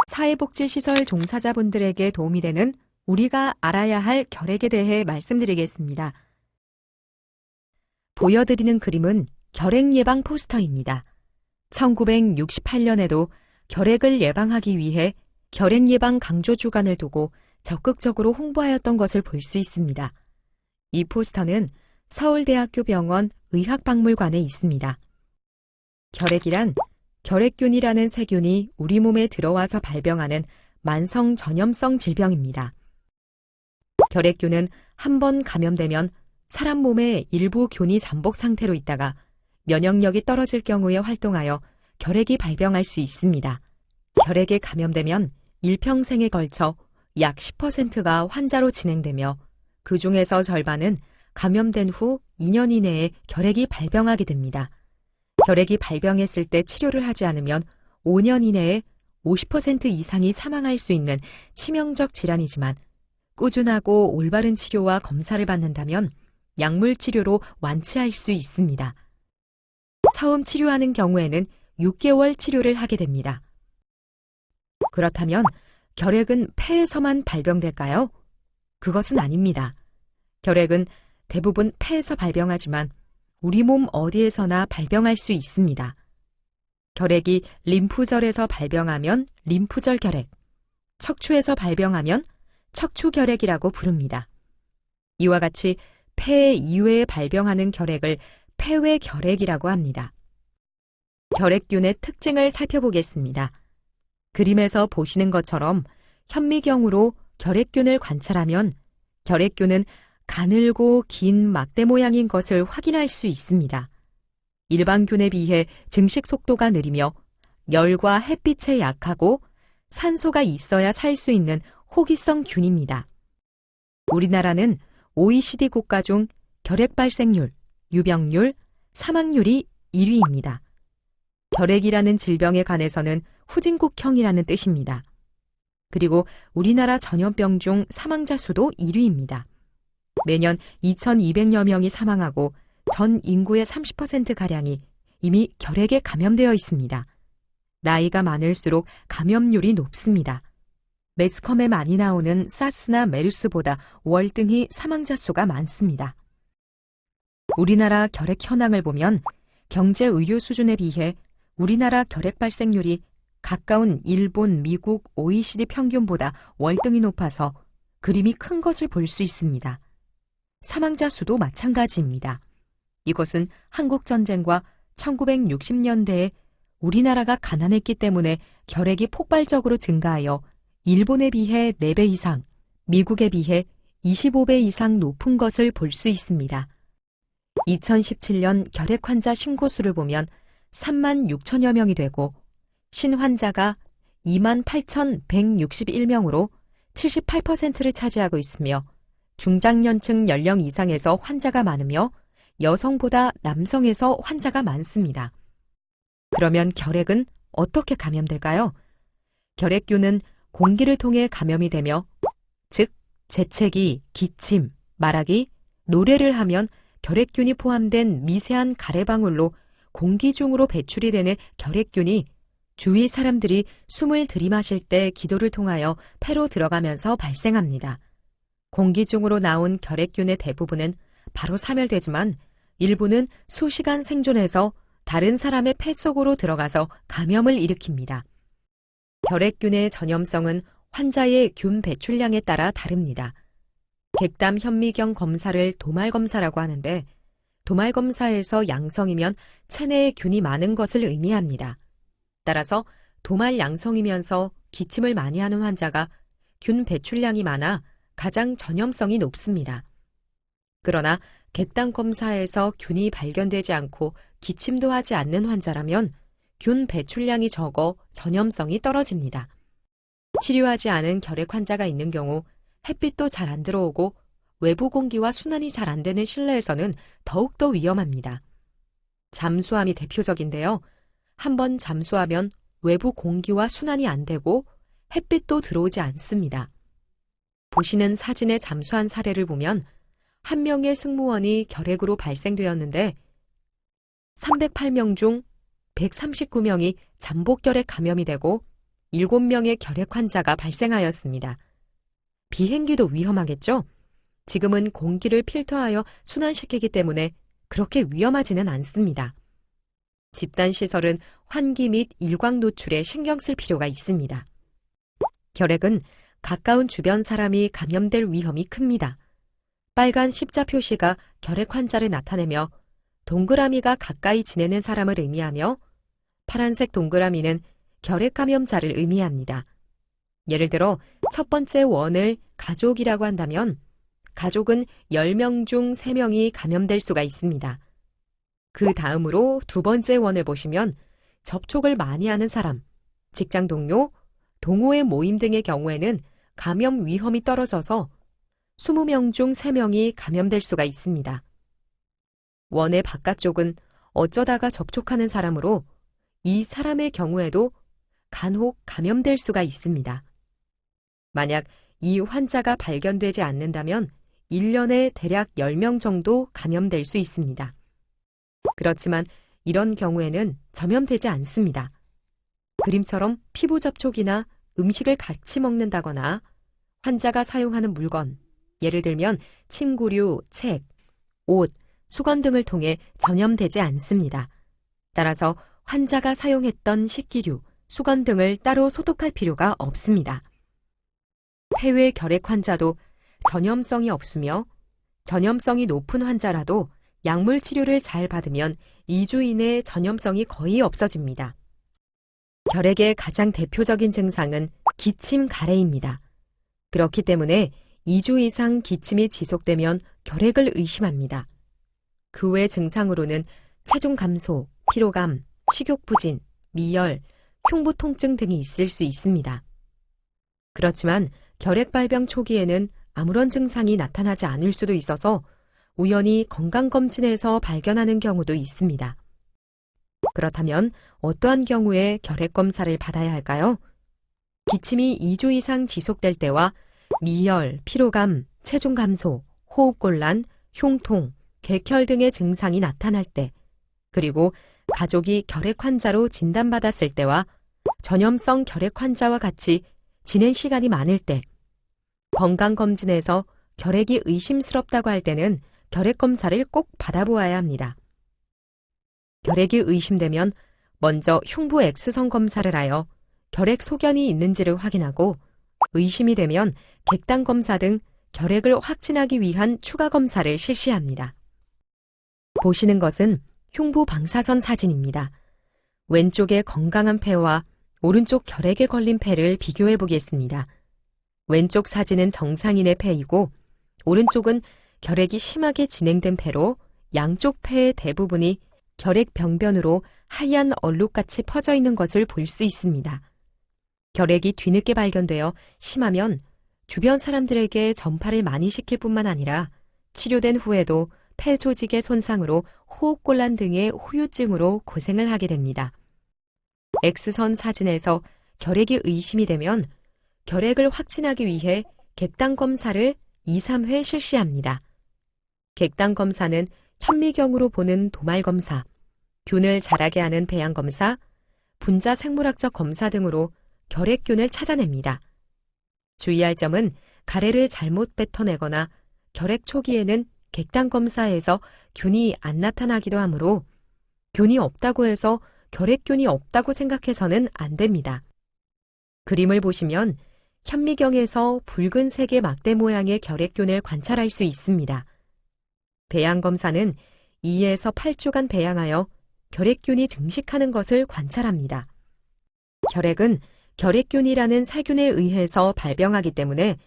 사회복지시설 종사자분들에게 도움이 되는 우리가 알아야 할 결핵에 대해 말씀드리겠습니다. 보여드리는 그림은 결핵 예방 포스터입니다. 1968년에도 결핵을 예방하기 위해 결핵 예방 강조 주간을 두고 적극적으로 홍보하였던 것을 볼 수 있습니다. 이 포스터는 서울대학교 병원 의학박물관에 있습니다. 결핵이란 결핵균이라는 세균이 우리 몸에 들어와서 발병하는 만성 전염성 질병입니다. 결핵균은 한 번 감염되면 사람 몸의 일부 균이 잠복 상태로 있다가 면역력이 떨어질 경우에 활동하여 결핵이 발병할 수 있습니다. 결핵에 감염되면 일평생에 걸쳐 약 10%가 환자로 진행되며 그 중에서 절반은 감염된 후 2년 이내에 결핵이 발병하게 됩니다. 결핵이 발병했을 때 치료를 하지 않으면 5년 이내에 50% 이상이 사망할 수 있는 치명적 질환이지만 꾸준하고 올바른 치료와 검사를 받는다면 약물 치료로 완치할 수 있습니다. 처음 치료하는 경우에는 6개월 치료를 하게 됩니다. 그렇다면 결핵은 폐에서만 발병될까요? 그것은 아닙니다. 결핵은 대부분 폐에서 발병하지만 우리 몸 어디에서나 발병할 수 있습니다. 결핵이 림프절에서 발병하면 림프절 결핵, 척추에서 발병하면 척추결핵이라고 부릅니다. 이와 같이 폐 이외에 발병하는 결핵을 폐외결핵이라고 합니다. 결핵균의 특징을 살펴보겠습니다. 그림에서 보시는 것처럼 현미경으로 결핵균을 관찰하면 결핵균은 가늘고 긴 막대 모양인 것을 확인할 수 있습니다. 일반균에 비해 증식 속도가 느리며 열과 햇빛에 약하고 산소가 있어야 살 수 있는 호기성 균입니다. 우리나라는 OECD 국가 중 결핵 발생률, 유병률, 사망률이 1위입니다. 결핵이라는 질병에 관해서는 후진국형이라는 뜻입니다. 그리고 우리나라 전염병 중 사망자 수도 1위입니다. 매년 2,200여 명이 사망하고 전 인구의 30%가량이 이미 결핵에 감염되어 있습니다. 나이가 많을수록 감염률이 높습니다. 매스컴에 많이 나오는 사스나 메르스보다 월등히 사망자 수가 많습니다. 우리나라 결핵 현황을 보면 경제 의료 수준에 비해 우리나라 결핵 발생률이 가까운 일본, 미국, OECD 평균보다 월등히 높아서 그림이 큰 것을 볼 수 있습니다. 사망자 수도 마찬가지입니다. 이것은 한국전쟁과 1960년대에 우리나라가 가난했기 때문에 결핵이 폭발적으로 증가하여 일본에 비해 4배 이상, 미국에 비해 25배 이상 높은 것을 볼 수 있습니다. 2017년 결핵 환자 신고수를 보면 3만 6천여 명이 되고 신환자가 2만 8,161명으로 78%를 차지하고 있으며 중장년층 연령 이상에서 환자가 많으며 여성보다 남성에서 환자가 많습니다. 그러면 결핵은 어떻게 감염될까요? 결핵균은 공기를 통해 감염이 되며, 즉 재채기, 기침, 말하기, 노래를 하면 결핵균이 포함된 미세한 가래방울로 공기 중으로 배출이 되는 결핵균이 주위 사람들이 숨을 들이마실 때 기도를 통하여 폐로 들어가면서 발생합니다. 공기 중으로 나온 결핵균의 대부분은 바로 사멸되지만 일부는 수시간 생존해서 다른 사람의 폐 속으로 들어가서 감염을 일으킵니다. 결핵균의 전염성은 환자의 균 배출량에 따라 다릅니다. 객담 현미경 검사를 도말 검사라고 하는데 도말 검사에서 양성이면 체내에 균이 많은 것을 의미합니다. 따라서 도말 양성이면서 기침을 많이 하는 환자가 균 배출량이 많아 가장 전염성이 높습니다. 그러나 객담 검사에서 균이 발견되지 않고 기침도 하지 않는 환자라면 균 배출량이 적어 전염성이 떨어집니다. 치료하지 않은 결핵 환자가 있는 경우 햇빛도 잘 안 들어오고 외부 공기와 순환이 잘 안 되는 실내에서는 더욱더 위험합니다. 잠수함이 대표적인데요. 한번 잠수하면 외부 공기와 순환이 안 되고 햇빛도 들어오지 않습니다. 보시는 사진에 잠수한 사례를 보면 한 명의 승무원이 결핵으로 발생되었는데 308명 중 139명이 잠복결핵 감염이 되고 7명의 결핵 환자가 발생하였습니다. 비행기도 위험하겠죠? 지금은 공기를 필터하여 순환시키기 때문에 그렇게 위험하지는 않습니다. 집단시설은 환기 및 일광 노출에 신경 쓸 필요가 있습니다. 결핵은 가까운 주변 사람이 감염될 위험이 큽니다. 빨간 십자 표시가 결핵 환자를 나타내며 동그라미가 가까이 지내는 사람을 의미하며 파란색 동그라미는 결핵 감염자를 의미합니다. 예를 들어 첫 번째 원을 가족이라고 한다면 가족은 10명 중 3명이 감염될 수가 있습니다. 그 다음으로 두 번째 원을 보시면 접촉을 많이 하는 사람, 직장 동료, 동호회 모임 등의 경우에는 감염 위험이 떨어져서 20명 중 3명이 감염될 수가 있습니다. 원의 바깥쪽은 어쩌다가 접촉하는 사람으로 이 사람의 경우에도 간혹 감염될 수가 있습니다. 만약 이 환자가 발견되지 않는다면 1년에 대략 10명 정도 감염될 수 있습니다. 그렇지만 이런 경우에는 전염되지 않습니다. 그림처럼 피부 접촉이나 음식을 같이 먹는다거나 환자가 사용하는 물건, 예를 들면 침구류, 책, 옷, 수건 등을 통해 전염되지 않습니다. 따라서 환자가 사용했던 식기류, 수건 등을 따로 소독할 필요가 없습니다. 폐외 결핵 환자도 전염성이 없으며 전염성이 높은 환자라도 약물 치료를 잘 받으면 2주 이내에 전염성이 거의 없어집니다. 결핵의 가장 대표적인 증상은 기침 가래입니다. 그렇기 때문에 2주 이상 기침이 지속되면 결핵을 의심합니다. 그 외 증상으로는 체중 감소, 피로감, 식욕 부진, 미열, 흉부 통증 등이 있을 수 있습니다. 그렇지만 결핵 발병 초기에는 아무런 증상이 나타나지 않을 수도 있어서 우연히 건강검진에서 발견하는 경우도 있습니다. 그렇다면 어떠한 경우에 결핵 검사를 받아야 할까요? 기침이 2주 이상 지속될 때와 미열, 피로감, 체중 감소, 호흡곤란, 흉통, 객혈 등의 증상이 나타날 때, 그리고 가족이 결핵 환자로 진단받았을 때와 전염성 결핵 환자와 같이 지낸 시간이 많을 때, 건강검진에서 결핵이 의심스럽다고 할 때는 결핵 검사를 꼭 받아보아야 합니다. 결핵이 의심되면 먼저 흉부 X선 검사를 하여 결핵 소견이 있는지를 확인하고 의심이 되면 객단 검사 등 결핵을 확진하기 위한 추가 검사를 실시합니다. 보시는 것은 흉부 방사선 사진입니다. 왼쪽의 건강한 폐와 오른쪽 결핵에 걸린 폐를 비교해 보겠습니다. 왼쪽 사진은 정상인의 폐이고 오른쪽은 결핵이 심하게 진행된 폐로 양쪽 폐의 대부분이 결핵 병변으로 하얀 얼룩같이 퍼져 있는 것을 볼 수 있습니다. 결핵이 뒤늦게 발견되어 심하면 주변 사람들에게 전파를 많이 시킬 뿐만 아니라 치료된 후에도 폐 조직의 손상으로 호흡곤란 등의 후유증으로 고생을 하게 됩니다. X선 사진에서 결핵이 의심이 되면 결핵을 확진하기 위해 객단 검사를 2, 3회 실시합니다. 객단 검사는 현미경으로 보는 도말 검사, 균을 자라게 하는 배양 검사, 분자 생물학적 검사 등으로 결핵균을 찾아냅니다. 주의할 점은 가래를 잘못 뱉어내거나 결핵 초기에는 객단 검사에서 균이 안 나타나기도 하므로 균이 없다고 해서 결핵균이 없다고 생각해서는 안 됩니다. 그림을 보시면 현미경에서 붉은색의 막대 모양의 결핵균을 관찰할 수 있습니다. 배양 검사는 2에서 8주간 배양하여 결핵균이 증식하는 것을 관찰합니다. 결핵은 결핵균이라는 세균에 의해서 발병하기 때문에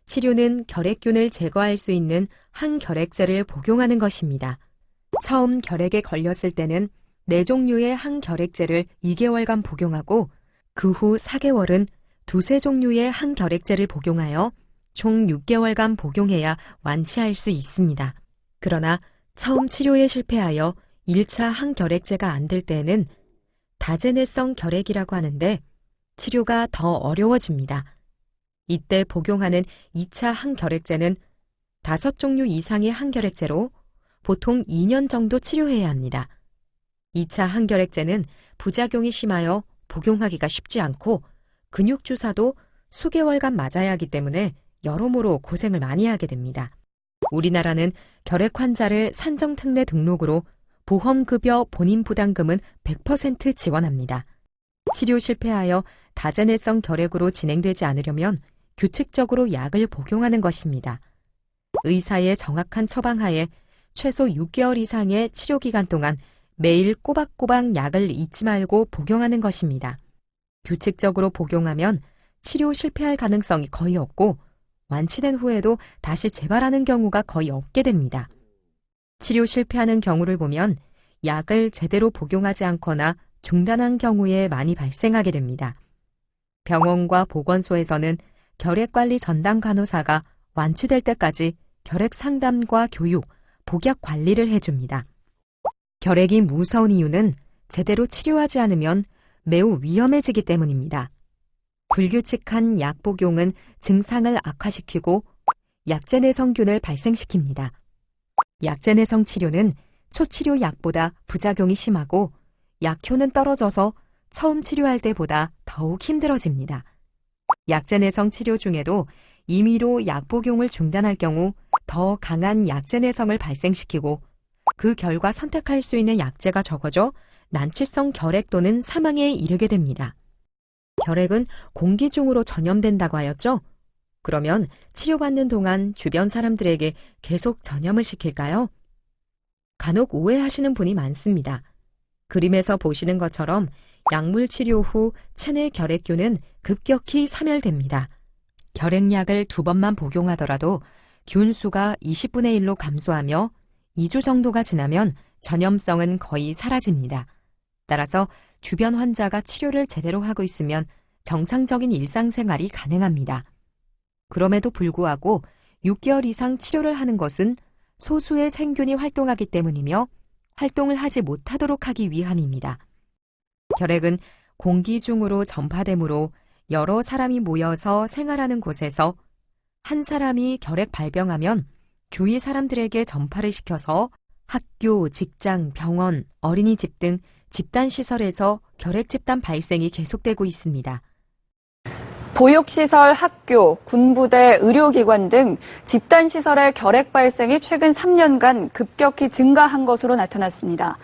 치료는 결핵균을 제거할 수 있는 항결핵제를 복용하는 것입니다. 처음 결핵에 걸렸을 때는 4종류의 항결핵제를 2개월간 복용하고 그 후 4개월은 2-3종류의 항결핵제를 복용하여 총 6개월간 복용해야 완치할 수 있습니다. 그러나 처음 치료에 실패하여 1차 항결핵제가 안 될 때에는 다제내성 결핵이라고 하는데 치료가 더 어려워집니다. 이때 복용하는 2차 항결핵제는 5종류 이상의 항결핵제로 보통 2년 정도 치료해야 합니다. 2차 항결핵제는 부작용이 심하여 복용하기가 쉽지 않고 근육 주사도 수개월간 맞아야 하기 때문에 여러모로 고생을 많이 하게 됩니다. 우리나라는 결핵 환자를 산정특례 등록으로 보험급여 본인 부담금은 100% 지원합니다. 치료 실패하여 다제내성 결핵으로 진행되지 않으려면 규칙적으로 약을 복용하는 것입니다. 의사의 정확한 처방하에 최소 6개월 이상의 치료 기간 동안 매일 꼬박꼬박 약을 잊지 말고 복용하는 것입니다. 규칙적으로 복용하면 치료 실패할 가능성이 거의 없고 완치된 후에도 다시 재발하는 경우가 거의 없게 됩니다. 치료 실패하는 경우를 보면 약을 제대로 복용하지 않거나 중단한 경우에 많이 발생하게 됩니다. 병원과 보건소에서는 결핵관리 전담 간호사가 완치될 때까지 결핵 상담과 교육, 복약 관리를 해줍니다. 결핵이 무서운 이유는 제대로 치료하지 않으면 매우 위험해지기 때문입니다. 불규칙한 약 복용은 증상을 악화시키고 약제내성균을 발생시킵니다. 약제내성 치료는 초치료 약보다 부작용이 심하고 약효는 떨어져서 처음 치료할 때보다 더욱 힘들어집니다. 약제내성 치료 중에도 임의로 약 복용을 중단할 경우 더 강한 약제내성을 발생시키고 그 결과 선택할 수 있는 약제가 적어져 난치성 결핵 또는 사망에 이르게 됩니다. 결핵은 공기 중으로 전염된다고 하였죠? 그러면 치료받는 동안 주변 사람들에게 계속 전염을 시킬까요? 간혹 오해하시는 분이 많습니다. 그림에서 보시는 것처럼 약물 치료 후 체내 결핵균은 급격히 사멸됩니다. 결핵약을 2번만 복용하더라도 균수가 20분의 1로 감소하며 2주 정도가 지나면 전염성은 거의 사라집니다. 따라서 주변 환자가 치료를 제대로 하고 있으면 정상적인 일상생활이 가능합니다. 그럼에도 불구하고 6개월 이상 치료를 하는 것은 소수의 생균이 활동하기 때문이며 활동을 하지 못하도록 하기 위함입니다. 결핵은 공기 중으로 전파되므로 여러 사람이 모여서 생활하는 곳에서 한 사람이 결핵 발병하면 주위 사람들에게 전파를 시켜서 학교, 직장, 병원, 어린이집 등 집단시설에서 결핵 집단 발생이 계속되고 있습니다. 보육시설, 학교, 군부대, 의료기관 등 집단시설의 결핵 발생이 최근 3년간 급격히 증가한 것으로 나타났습니다.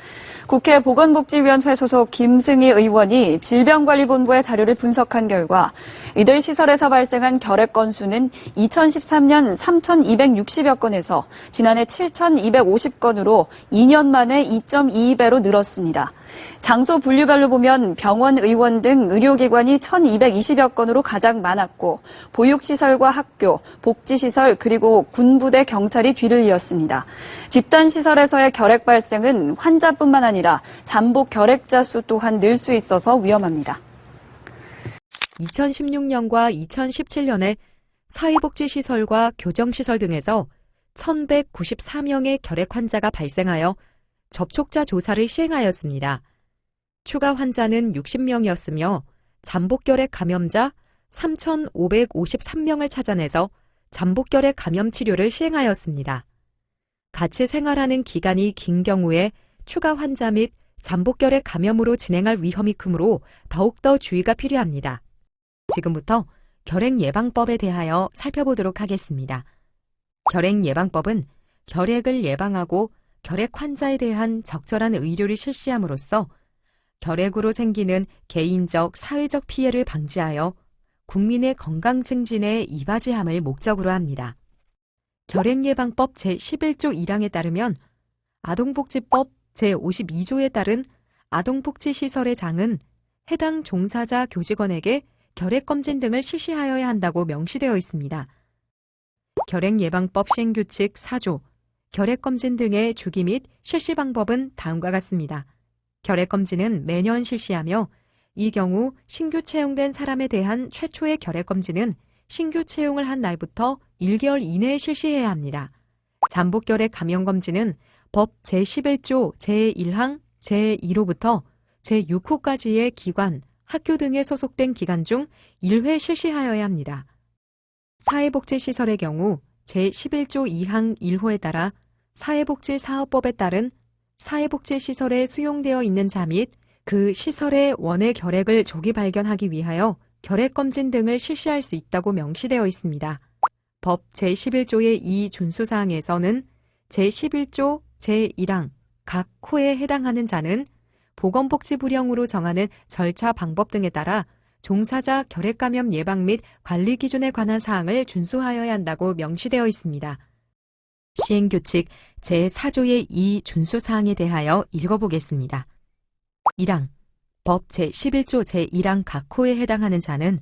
국회 보건복지위원회 소속 김승희 의원이 질병관리본부의 자료를 분석한 결과 이들 시설에서 발생한 결핵 건수는 2013년 3,260여 건에서 지난해 7,250건으로 2년 만에 2.22배로 늘었습니다. 장소 분류별로 보면 병원, 의원 등 의료기관이 1,220여 건으로 가장 많았고 보육시설과 학교, 복지시설 그리고 군부대, 경찰이 뒤를 이었습니다. 집단시설에서의 결핵 발생은 환자뿐만 아니라 잠복 결핵자 수 또한 늘 수 있어서 위험합니다. 2016년과 2017년에 사회복지시설과 교정시설 등에서 1,194명의 결핵 환자가 발생하여 접촉자 조사를 시행하였습니다. 추가 환자는 60명이었으며 잠복결핵 감염자 3,553명을 찾아내서 잠복결핵 감염 치료를 시행하였습니다. 같이 생활하는 기간이 긴 경우에 추가 환자 및 잠복결핵 감염으로 진행할 위험이 크므로 더욱더 주의가 필요합니다. 지금부터 결핵 예방법에 대하여 살펴보도록 하겠습니다. 결핵 예방법은 결핵을 예방하고 결핵 환자에 대한 적절한 의료를 실시함으로써 결핵으로 생기는 개인적, 사회적 피해를 방지하여 국민의 건강 증진에 이바지함을 목적으로 합니다. 결핵 예방법 제11조 1항에 따르면 아동복지법 제52조에 따른 아동복지시설의 장은 해당 종사자 교직원에게 결핵검진 등을 실시하여야 한다고 명시되어 있습니다. 결핵예방법 시행규칙 4조, 결핵검진 등의 주기 및 실시 방법은 다음과 같습니다. 결핵검진은 매년 실시하며 이 경우 신규 채용된 사람에 대한 최초의 결핵검진은 신규 채용을 한 날부터 1개월 이내에 실시해야 합니다. 잠복결핵 감염검진은 법 제11조 제1항 제1호부터 제6호까지의 기관, 학교 등에 소속된 기간 중 1회 실시하여야 합니다. 사회복지시설의 경우 제11조 2항 1호에 따라 사회복지사업법에 따른 사회복지시설에 수용되어 있는 자 및 그 시설의 원외 결핵을 조기 발견하기 위하여 결핵검진 등을 실시할 수 있다고 명시되어 있습니다. 법 제11조의 2 준수사항에서는 제11조 제1항 각 호에 해당하는 자는 보건복지부령으로 정하는 절차 방법 등에 따라 종사자 결핵감염 예방 및 관리 기준에 관한 사항을 준수하여야 한다고 명시되어 있습니다. 시행규칙 제4조의 2 준수사항에 대하여 읽어보겠습니다. 1항 법 제11조 제1항 각 호에 해당하는 자는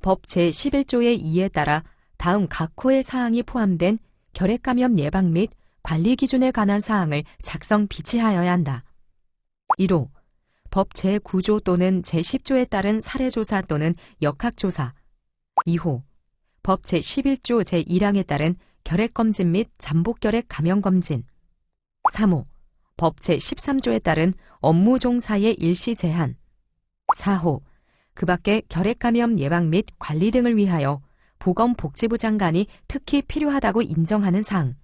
법 제11조의 2에 따라 다음 각 호의 사항이 포함된 결핵감염 예방 및 관리 기준에 관한 사항을 작성 비치하여야 한다. 1호 법 제9조 또는 제10조에 따른 사례조사 또는 역학조사. 2호 법 제11조 제1항에 따른 결핵검진 및 잠복결핵 감염검진. 3호 법 제13조에 따른 업무 종사의 일시 제한. 4호 그 밖에 결핵감염 예방 및 관리 등을 위하여 보건복지부 장관이 특히 필요하다고 인정하는 사항.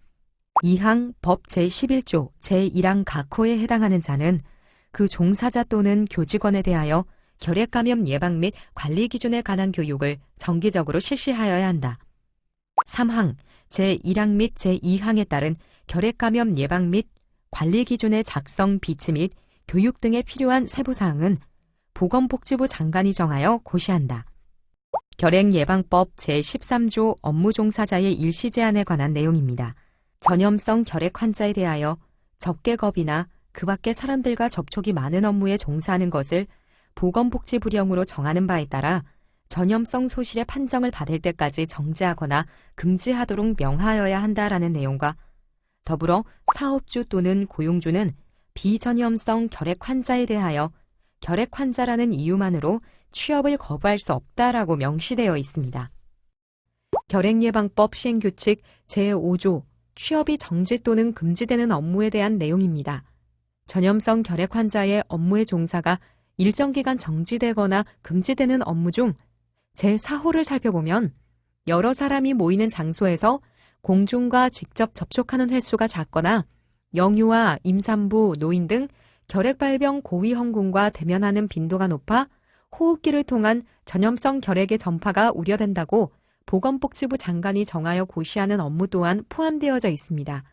2항 법 제11조 제1항 각 호에 해당하는 자는 그 종사자 또는 교직원에 대하여 결핵감염 예방 및 관리 기준에 관한 교육을 정기적으로 실시하여야 한다. 3항 제1항 및 제2항에 따른 결핵감염 예방 및 관리 기준의 작성 비치 및 교육 등에 필요한 세부사항은 보건복지부 장관이 정하여 고시한다. 결핵예방법 제13조 업무 종사자의 일시 제한에 관한 내용입니다. 전염성 결핵 환자에 대하여 접객업이나 그 밖의 사람들과 접촉이 많은 업무에 종사하는 것을 보건복지부령으로 정하는 바에 따라 전염성 소실의 판정을 받을 때까지 정지하거나 금지하도록 명하여야 한다라는 내용과 더불어 사업주 또는 고용주는 비전염성 결핵 환자에 대하여 결핵 환자라는 이유만으로 취업을 거부할 수 없다라고 명시되어 있습니다. 결핵예방법 시행규칙 제5조 취업이 정지 또는 금지되는 업무에 대한 내용입니다. 전염성 결핵 환자의 업무의 종사가 일정 기간 정지되거나 금지되는 업무 중 제4호를 살펴보면 여러 사람이 모이는 장소에서 공중과 직접 접촉하는 횟수가 작거나 영유아, 임산부, 노인 등 결핵발병 고위 헌군과 대면하는 빈도가 높아 호흡기를 통한 전염성 결핵의 전파가 우려된다고 보건복지부 장관이 정하여 고시하는 업무 또한 포함되어져 있습니다.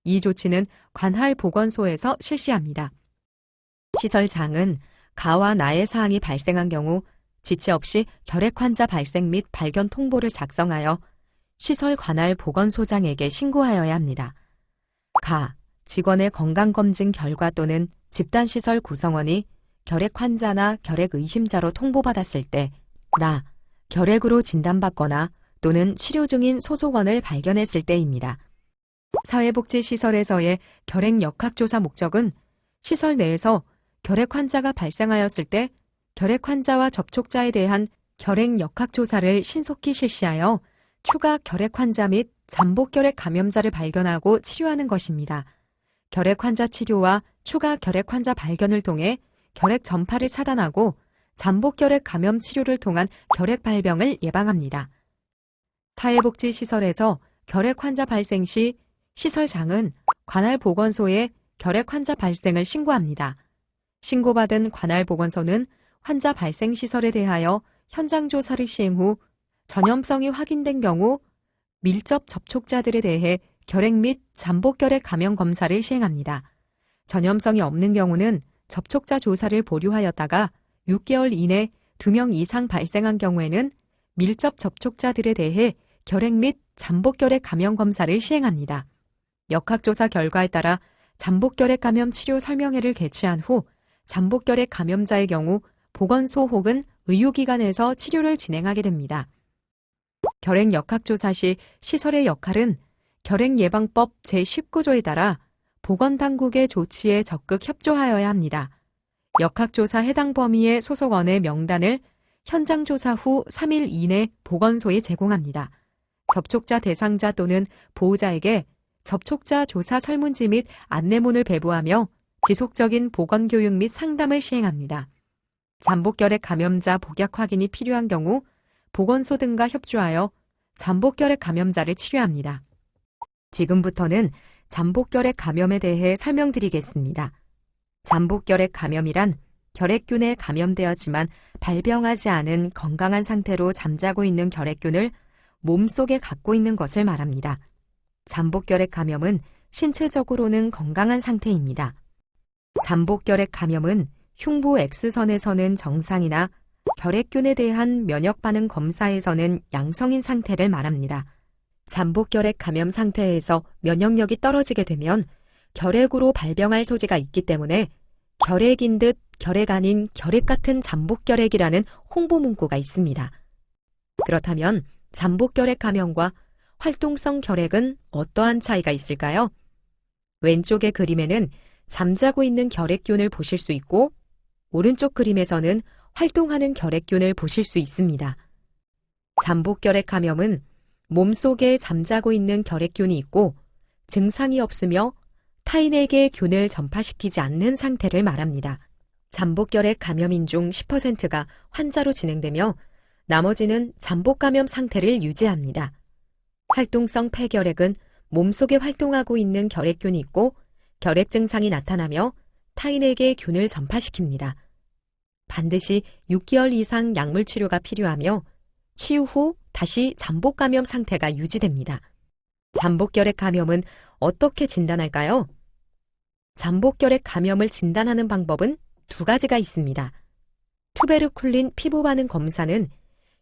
이 조치는 관할 보건소에서 실시합니다. 시설장은 가와 나의 사항이 발생한 경우 지체 없이 결핵 환자 발생 및 발견 통보를 작성하여 시설 관할 보건소장에게 신고하여야 합니다. 가, 직원의 건강검진 결과 또는 집단시설 구성원이 결핵 환자나 결핵 의심자로 통보받았을 때 나, 결핵으로 진단받거나 또는 치료 중인 소속원을 발견했을 때입니다. 사회복지시설에서의 결핵 역학조사 목적은 시설 내에서 결핵 환자가 발생하였을 때 결핵 환자와 접촉자에 대한 결핵 역학조사를 신속히 실시하여 추가 결핵 환자 및 잠복 결핵 감염자를 발견하고 치료하는 것입니다. 결핵 환자 치료와 추가 결핵 환자 발견을 통해 결핵 전파를 차단하고 잠복 결핵 감염 치료를 통한 결핵 발병을 예방합니다. 사회복지시설에서 결핵 환자 발생 시 시설장은 관할 보건소에 결핵 환자 발생을 신고합니다. 신고받은 관할 보건소는 환자 발생 시설에 대하여 현장 조사를 시행 후 전염성이 확인된 경우 밀접 접촉자들에 대해 결핵 및 잠복 결핵 감염 검사를 시행합니다. 전염성이 없는 경우는 접촉자 조사를 보류하였다가 6개월 이내 2명 이상 발생한 경우에는 밀접 접촉자들에 대해 결핵 및 잠복 결핵 감염 검사를 시행합니다. 역학조사 결과에 따라 잠복 결핵 감염 치료 설명회를 개최한 후 잠복 결핵 감염자의 경우 보건소 혹은 의료기관에서 치료를 진행하게 됩니다. 결핵 역학조사 시 시설의 역할은 결핵예방법 제19조에 따라 보건당국의 조치에 적극 협조하여야 합니다. 역학조사 해당 범위의 소속원의 명단을 현장조사 후 3일 이내 보건소에 제공합니다. 접촉자 대상자 또는 보호자에게 접촉자 조사 설문지 및 안내문을 배부하며 지속적인 보건교육 및 상담을 시행합니다. 잠복결핵 감염자 복약 확인이 필요한 경우 보건소 등과 협조하여 잠복결핵 감염자를 치료합니다. 지금부터는 잠복결핵 감염에 대해 설명드리겠습니다. 잠복결핵 감염이란 결핵균에 감염되었지만 발병하지 않은 건강한 상태로 잠자고 있는 결핵균을 몸속에 갖고 있는 것을 말합니다. 잠복결핵 감염은 신체적으로는 건강한 상태입니다. 잠복결핵 감염은 흉부 X선에서는 정상이나 결핵균에 대한 면역반응 검사에서는 양성인 상태를 말합니다. 잠복결핵 감염 상태에서 면역력이 떨어지게 되면 결핵으로 발병할 소지가 있기 때문에 결핵인 듯 결핵 아닌 결핵 같은 잠복결핵이라는 홍보 문구가 있습니다. 그렇다면 잠복결핵 감염과 활동성 결핵은 어떠한 차이가 있을까요? 왼쪽의 그림에는 잠자고 있는 결핵균을 보실 수 있고 오른쪽 그림에서는 활동하는 결핵균을 보실 수 있습니다. 잠복결핵 감염은 몸속에 잠자고 있는 결핵균이 있고 증상이 없으며 타인에게 균을 전파시키지 않는 상태를 말합니다. 잠복결핵 감염인 중 10%가 환자로 진행되며 나머지는 잠복감염 상태를 유지합니다. 활동성 폐결핵은 몸속에 활동하고 있는 결핵균이 있고 결핵 증상이 나타나며 타인에게 균을 전파시킵니다. 반드시 6개월 이상 약물 치료가 필요하며 치유 후 다시 잠복감염 상태가 유지됩니다. 잠복결핵 감염은 어떻게 진단할까요? 잠복결핵 감염을 진단하는 방법은 두 가지가 있습니다. 투베르쿨린 피부 반응 검사는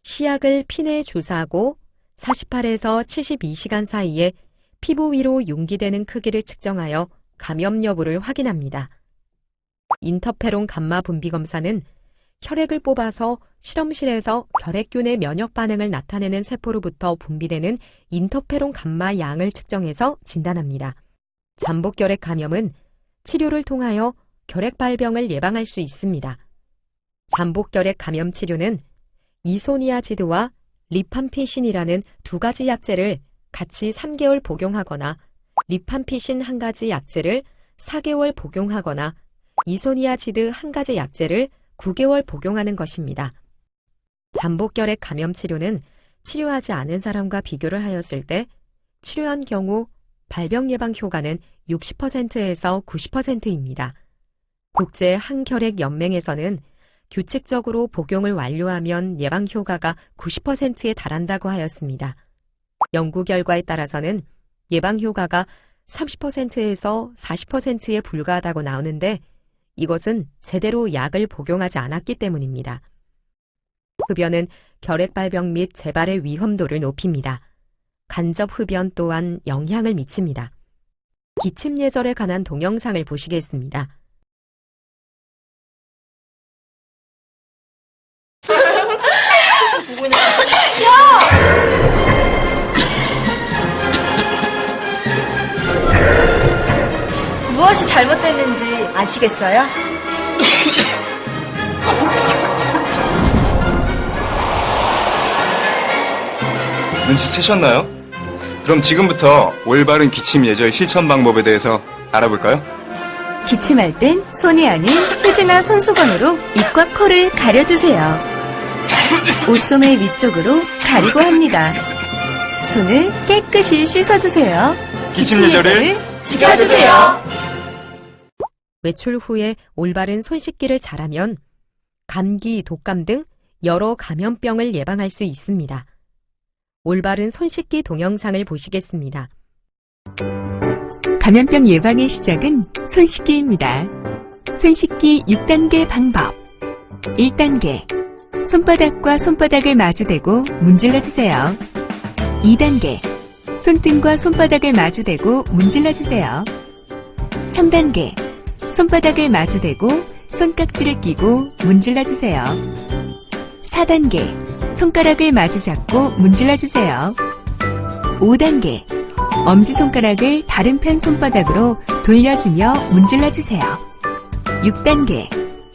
시약을 피내에 주사하고 48에서 72시간 사이에 피부 위로 융기되는 크기를 측정하여 감염 여부를 확인합니다. 인터페론 감마 분비 검사는 혈액을 뽑아서 실험실에서 결핵균의 면역 반응을 나타내는 세포로부터 분비되는 인터페론 감마 양을 측정해서 진단합니다. 잠복결핵 감염은 치료를 통하여 결핵 발병을 예방할 수 있습니다. 잠복결핵 감염 치료는 이소니아지드와 리팜피신이라는 두 가지 약제를 같이 3개월 복용하거나 리팜피신 한 가지 약제를 4개월 복용하거나 이소니아지드 한 가지 약제를 9개월 복용하는 것입니다. 잠복결핵 감염 치료는 치료하지 않은 사람과 비교를 하였을 때 치료한 경우 발병 예방 효과는 60%에서 90%입니다. 국제 항결핵 연맹에서는 규칙적으로 복용을 완료하면 예방 효과가 90%에 달한다고 하였습니다. 연구 결과에 따라서는 예방 효과가 30%에서 40%에 불과하다고 나오는데 이것은 제대로 약을 복용하지 않았기 때문입니다. 흡연은 결핵 발병 및 재발의 위험도를 높입니다. 간접 흡연 또한 영향을 미칩니다. 기침 예절에 관한 동영상을 보시겠습니다. 무엇이 잘못됐는지 아시겠어요? 눈치채셨나요? 그럼 지금부터 올바른 기침 예절 실천 방법에 대해서 알아볼까요? 기침할 땐 손이 아닌 휴지나 손수건으로 입과 코를 가려주세요. 옷소매 위쪽으로 가리고 합니다. 손을 깨끗이 씻어주세요. 기침 예절을 지켜주세요. 외출 후에 올바른 손 씻기를 잘하면 감기, 독감 등 여러 감염병을 예방할 수 있습니다. 올바른 손 씻기 동영상을 보시겠습니다. 감염병 예방의 시작은 손 씻기입니다. 손 씻기 6단계 방법. 1단계. 손바닥과 손바닥을 마주대고 문질러주세요. 2단계. 손등과 손바닥을 마주대고 문질러주세요. 3단계. 손바닥을 마주대고 손깍지를 끼고 문질러주세요. 4단계. 손가락을 마주 잡고 문질러주세요. 5단계. 엄지손가락을 다른 편 손바닥으로 돌려주며 문질러주세요. 6단계.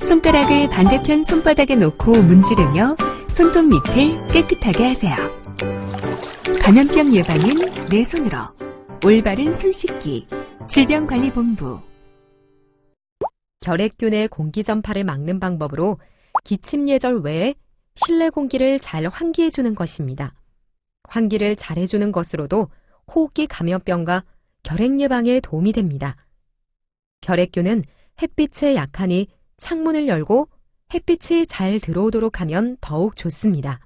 손가락을 반대편 손바닥에 놓고 문지르며 손톱 밑을 깨끗하게 하세요. 감염병 예방은 내 손으로. 올바른 손 씻기. 질병관리본부. 결핵균의 공기 전파를 막는 방법으로 기침 예절 외에 실내 공기를 잘 환기해주는 것입니다. 환기를 잘해주는 것으로도 호흡기 감염병과 결핵 예방에 도움이 됩니다. 결핵균은 햇빛에 약하니 창문을 열고 햇빛이 잘 들어오도록 하면 더욱 좋습니다.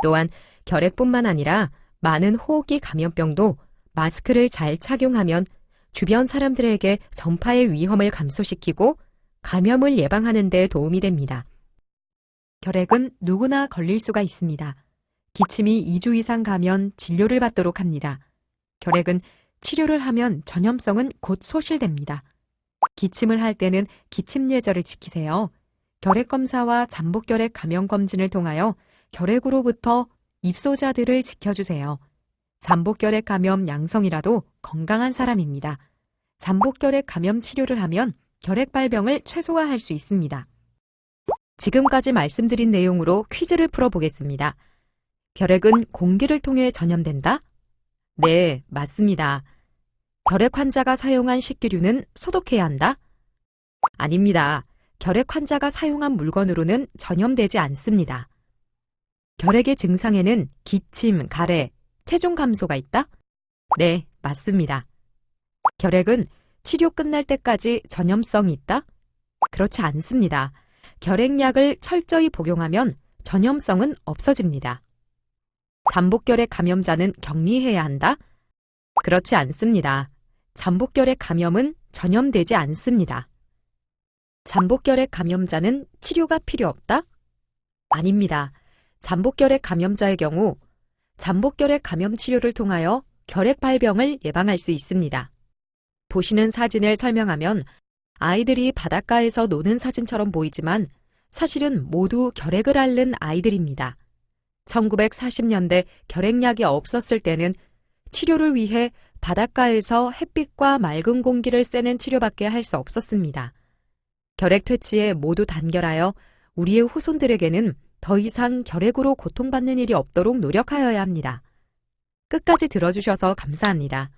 또한 결핵뿐만 아니라 많은 호흡기 감염병도 마스크를 잘 착용하면 주변 사람들에게 전파의 위험을 감소시키고 감염을 예방하는 데 도움이 됩니다. 결핵은 누구나 걸릴 수가 있습니다. 기침이 2주 이상 가면 진료를 받도록 합니다. 결핵은 치료를 하면 전염성은 곧 소실됩니다. 기침을 할 때는 기침 예절을 지키세요. 결핵 검사와 잠복결핵 감염 검진을 통하여 결핵으로부터 입소자들을 지켜주세요. 잠복결핵 감염 양성이라도 건강한 사람입니다. 잠복결핵 감염 치료를 하면 결핵 발병을 최소화할 수 있습니다. 지금까지 말씀드린 내용으로 퀴즈를 풀어보겠습니다. 결핵은 공기를 통해 전염된다? 네, 맞습니다. 결핵 환자가 사용한 식기류는 소독해야 한다? 아닙니다. 결핵 환자가 사용한 물건으로는 전염되지 않습니다. 결핵의 증상에는 기침, 가래, 체중 감소가 있다? 네, 맞습니다. 결핵은 치료 끝날 때까지 전염성이 있다? 그렇지 않습니다. 결핵약을 철저히 복용하면 전염성은 없어집니다. 잠복결핵 감염자는 격리해야 한다? 그렇지 않습니다. 잠복결핵 감염은 전염되지 않습니다. 잠복결핵 감염자는 치료가 필요 없다? 아닙니다. 잠복결핵 감염자의 경우 잠복결핵 감염 치료를 통하여 결핵 발병을 예방할 수 있습니다. 보시는 사진을 설명하면 아이들이 바닷가에서 노는 사진처럼 보이지만 사실은 모두 결핵을 앓는 아이들입니다. 1940년대 결핵약이 없었을 때는 치료를 위해 바닷가에서 햇빛과 맑은 공기를 쐬는 치료밖에 할 수 없었습니다. 결핵 퇴치에 모두 단결하여 우리의 후손들에게는 더 이상 결핵으로 고통받는 일이 없도록 노력하여야 합니다. 끝까지 들어주셔서 감사합니다.